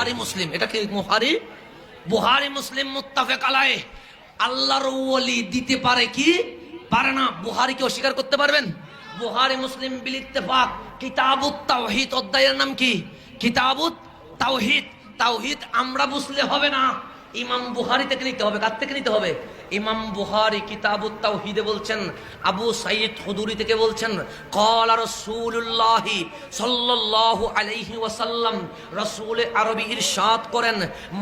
বুখারী মুসলিম, এটা কি বুখারী মুসলিম মুত্তাফাক আলাইহ। আল্লাহর ওলি দিতে পারে কি পারে না? বুখারীকে অস্বীকার করতে পারবেন? বুখারী মুসলিম বিল ইত্তেফাক কিতাবুত তাওহীদ অধ্যায়ের নাম কি? কিতাবুত তাওহীদ। তাওহীদ আমরা বুঝলে হবে না, ইমাম বুখারী থেকে নিতে হবে। কার থেকে নিতে হবে? ইমাম বুখারী কিতাবুত তাওহীদে বলছেন, আবু সাঈদ খুদরি থেকে বলছেন, ক্বালা রাসূলুল্লাহ সাল্লাল্লাহু আলাইহি ওয়াসাল্লাম, রাসূল আরবী ইরশাদ করেন,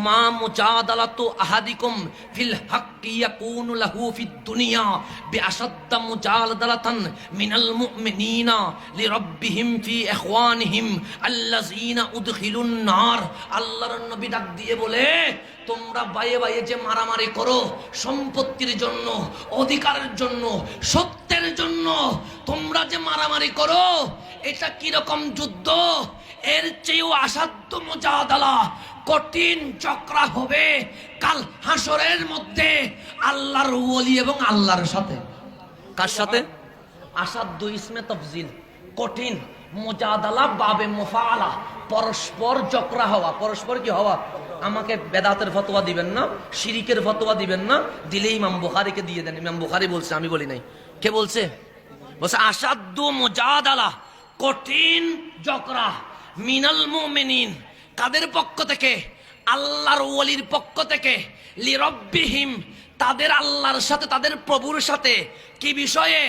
মা মুজাদালাতু আহাদিকুম ফিল হাক্কি ইয়াকুনু লাহু ফিদ দুনিয়া বিআশাদ্দা মুজাদালাতান মিনাল মুমিনিনা লিরাব্বিহিম ফি ইখওয়ানিহিম আল্লাযিনা উদখিলুন নার। আল্লাহর নবী ডাক দিয়ে বলে, তোমরা বাইয়ে বাইয়ে যে মারামারি করো সম্পত্তির জন্য, অধিকারের জন্য, সত্যের জন্য, তোমরা যে মারামারি করো, এটা কিরকম যুদ্ধ? এর চেয়েও অসাধ্য মুজাদালা, কঠিন চক্রা হবে কাল হাসরের মধ্যে আল্লাহর ওলি এবং আল্লাহর সাথে। কার সাথে? আসাধ্য ইসমে তফজিল, কঠিন। মুজাদালা বাবে মুফাআলা, পরস্পর চক্রা হওয়া। পরস্পর কি হওয়া? আমাকে বেদাতের ফতোয়া দিবেন না, শিরিকের ফতোয়া দিবেন না, দিলে ইমাম বুখারীকে দিয়ে দেন। ইমাম বুখারী বলছে, আমি বলি নাই। কে বলছে? বলছে আসাধ্য মুজাদালা, কঠিন চক্রা, মিনাল মুমিনিন, কাদের পক্ষ থেকে? আল্লাহর ওলির পক্ষ থেকে, লিরাব্বিহিম, তাদের আল্লাহর সাথে, তাদের প্রভুর সাথে। কি বিষয়ে?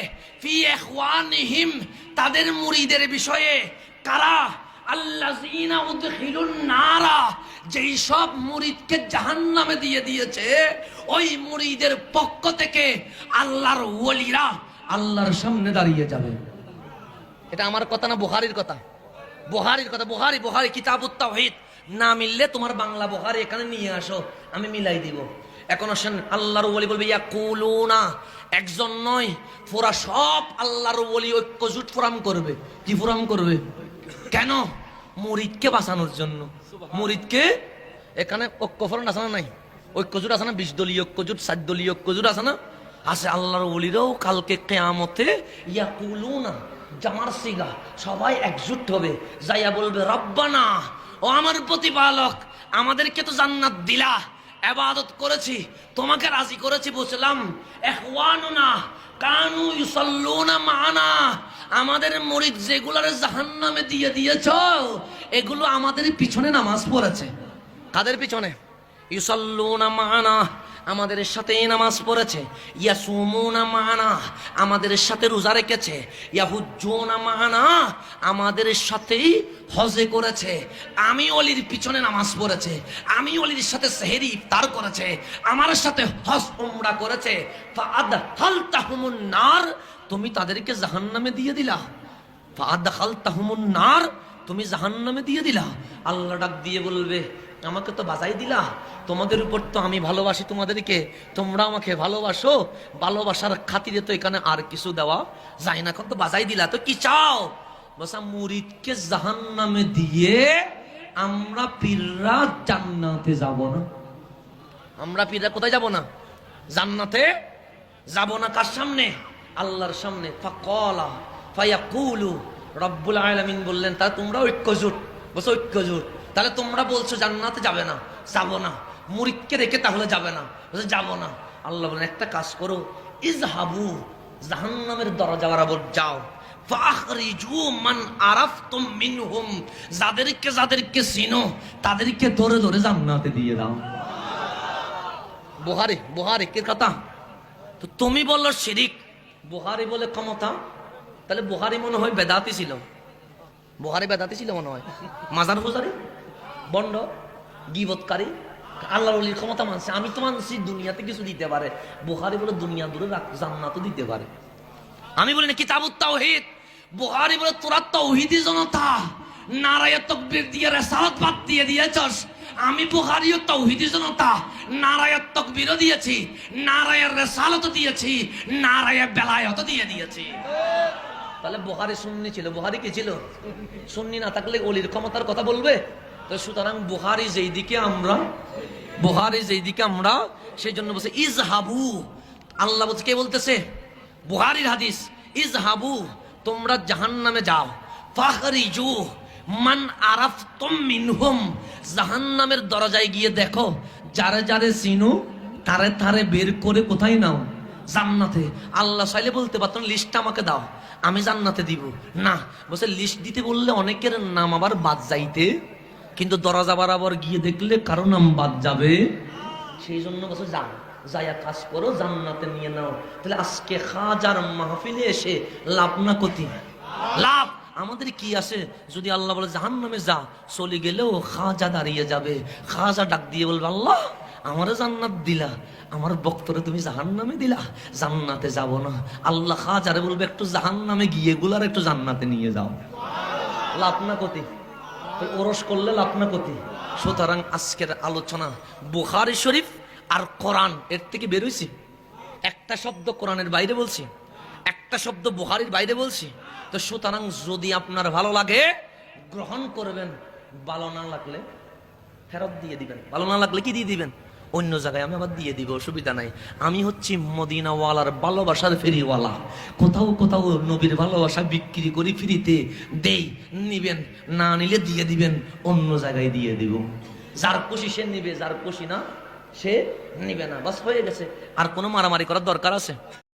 ফি ইখওয়ানিহিম, তাদের মুরিদের বিষয়ে। কারা? আল্লাযিনা উদখিলুন নারা, যেই সব মুরিদকে জাহান্নামে দিয়ে দিয়েছে, ওই মুরিদের পক্ষ থেকে আল্লাহর ওলিরা আল্লাহর সামনে দাঁড়িয়ে যাবে। এটা আমার কথা না, বুখারীর কথা। বুখারীর কথা। বুখারী কিতাবুত তাওহীদ। না মিললে তোমার বাংলা বুখারী এখানে নিয়ে আসো, আমি মিলাই দিব। এখন আসেন, আল্লাহর ওলি বলবে ইয়াকুলুনা, একজন নয়, পুরা সব আল্লাহর ওলি ঐক্যজোট ফোরাম করবে। কি ফোরাম করবে? কেন? মুরিদকে বাঁচানোর জন্য। মুরিদকে, এখানে ঐক্য ফোরাম আছে না? নাই। ঐক্যজোট আছে না? 20 দলীয় ঐক্যজোট, 7 দলীয় ঐক্যজোট আছে না? আছে। আল্লাহর ওলিরাও কালকে কিয়ামতে ইয়াকুলুনা, জামার সিগা, সবাই একজোট হবে, যাইয়া বলবে, রব্বানা, ও আমার প্রতিপালক, আমাদেরকে তো জান্নাত দিলা, ইবাদত করেছি, তোমাকে রাজি করেছি, বুঝলাম। ইখওয়ানুনা কানু ইউসাল্লুনা মানা, আমাদের মুরিদ যেগুলার জাহান্নামে দিয়ে দিয়েছো, এগুলো আমাদের পিছনে নামাজ পড়েছে। কাদের পিছনে? ইউসাল্লুনা মানা, আমাদের সাথে নামাজ পড়েছে। ইয়াসুমুনা মানা, আমাদের সাথে রোজা রেখেছে। ইয়াহুজ্জুনা মানা, আমাদের সাথেই হজে করেছে। আমি ওলির পিছনে নামাজ পড়েছে, আমি ওলির সাথে সেহরি ইফতার করেছে, আমার সাথে হজ উমরা করেছে। ফাআদখালতাহুমুন নার, তুমি তাদেরকে জাহান্নামে দিয়ে দিলা। ফাআদখালতাহুমুন নার, তুমি জাহান্নামে দিয়ে দিলা। আল্লাহ ডাক দিয়ে বলবে, আমাকে তো বাজাই দিলা, তোমাদের উপর তো আমি ভালোবাসি তোমাদেরকে, তোমরা আমাকে ভালোবাসো, ভালোবাসার খাতিরে তো এখানে আর কিছু দেওয়া যায় না, এখন তো বাজাই দিলা, তো কি চাও? বসা মুরিদকে জাহান্নামে দিয়ে আমরা পীররা জান্নাতে যাব না। আমরা পীররা কোথায় যাব না? জান্নাতে যাব না। কার সামনে? আল্লাহর সামনে। ফাকালা ফায়াকুলু, রব্বুল আলামিন বললেন, তা তোমরা ঐক্যজোট। বসে ঐক্যজোট, তাহলে তোমরা বলছো জান্নাতে যাবে না, যাবো না। মুরিদকে রেখে তাহলে যাবে না, যাবো না। আল্লাহ বলেন, একটা কাজ করো, ইজহাবু, জাহান্নামের দরজা বরাবর যাও, ফাখরিজু মান আরাফতুম মিনহুম, যাদেরকে চিনো তাদেরকে ধরে ধরে জান্নাতে দিয়ে দাও। বুখারী কে কথা? তো তুমি বললো শিরিক, বুখারী বলে ক্ষমতা। তাহলে বুখারী মনে হয় বেদাতি ছিল। বুখারী বেদাতি ছিল মনে হয়, মাজার পূজারি, বন্ড, গীবতকারী, আল্লাহর ওলির ক্ষমতা মানছে। আমি তো মানছি দুনিয়াতে কিছু দিতে পারে, বুখারী বলে দুনিয়া দূরে জান্নাতও দিতে পারে। আমি বলি না কিতাবুত তাওহীদ, বুখারী বলে তোরা তাওহীদি জনতা, নারায়ে তাকবীর দিয়ে রিসালাত বাদ দিয়ে দিয়েছস। আমি বুখারীও তাওহীদি জনতা, নারায়ে তাকবীরও দিয়েছি, নারায়ে রিসালাতও দিয়েছি, নারায়ে বেলায়েতও দিয়ে দিয়েছি। তাহলে বুখারী সুন্নি ছিল। বুখারী কি ছিল? সুন্নি না থাকলে ওলির ক্ষমতার কথা বলবে? তো সুতরাং বুখারী যেই দিকে আমরা, সেই জন্য বলছে ইজহাবু। আল্লাহ বলছে, কে বলতেছে? বুখারীর হাদিস, ইজহাবু, তোমরা জাহান্নামে যাও, ফাখরিজু, মান আরাফতুম মিনহুম, জাহান্নামের দরজায় গিয়ে দেখো যারে যারে চিনো তারে তারে বের করে কোথায় নাও? জান্নাতে। আল্লাহ চাইলে বলতে পারতেন লিস্টটা আমাকে দাও, আমি জান্নাতে দিব। না, বলছে লিস্ট দিতে বললে অনেকের নাম আবার বাদ যাইতে, কিন্তু দরজা বরাবর গিয়ে দেখলে কারো নাম বাদ যাবে। সেই জন্য বলছে যাও, যাইয়া কাজ করো, জান্নাতে নিয়ে নাও। তাহলে আজকে খাজার মাহফিলে এসে লাভ না ক্ষতি? লাভ। আমাদের কি আছে? যদি আল্লাহ বলে জাহান্নামে যা, চলে গেলেও খাজা দাঁড়িয়ে যাবে, খাজা ডাক দিয়ে বলবে আল্লাহ আমারে জান্নাত দিলা, আমার বক্তরে তুমি জাহান্নামে দিলা, জান্নাতে যাব না। আল্লাহ খাজারে বলবে একটু জাহান্নামে গিয়ে গুলার একটু জান্নাতে নিয়ে যাও। লাভ না ক্ষতি? ওরস করলে লাভ না ক্ষতি? সুতরাং আজকের আলোচনা বুখারী শরীফ আর কোরআন, এর থেকে বেরোইছি। একটা শব্দ কোরআনের বাইরে বলছি, একটা শব্দ বুখারীর বাইরে বলছি। তো সুতরাং যদি আপনার ভালো লাগে গ্রহণ করবেন, ভালো না লাগলে ফেরত দিয়ে দিবেন। ভালো না লাগলে কি দিয়ে দিবেন? অন্য জায়গায় আমি আবার দিয়ে দিব, অসুবিধা নাই। আমি হচ্ছি মদিনাওয়ালার ভালোবাসার ফেরিওয়ালা। কোথাও কোথাও নবীর ভালোবাসা বিক্রি করি ফ্রিতে দেই, নিবেন, না নিলে দিয়ে দিবেন, অন্য জায়গায় দিয়ে দিব। যার খুশি সে নিবে, যার খুশি না সে নিবে না, বাস হয়ে গেছে। আর কোনো মারামারি করার দরকার আছে?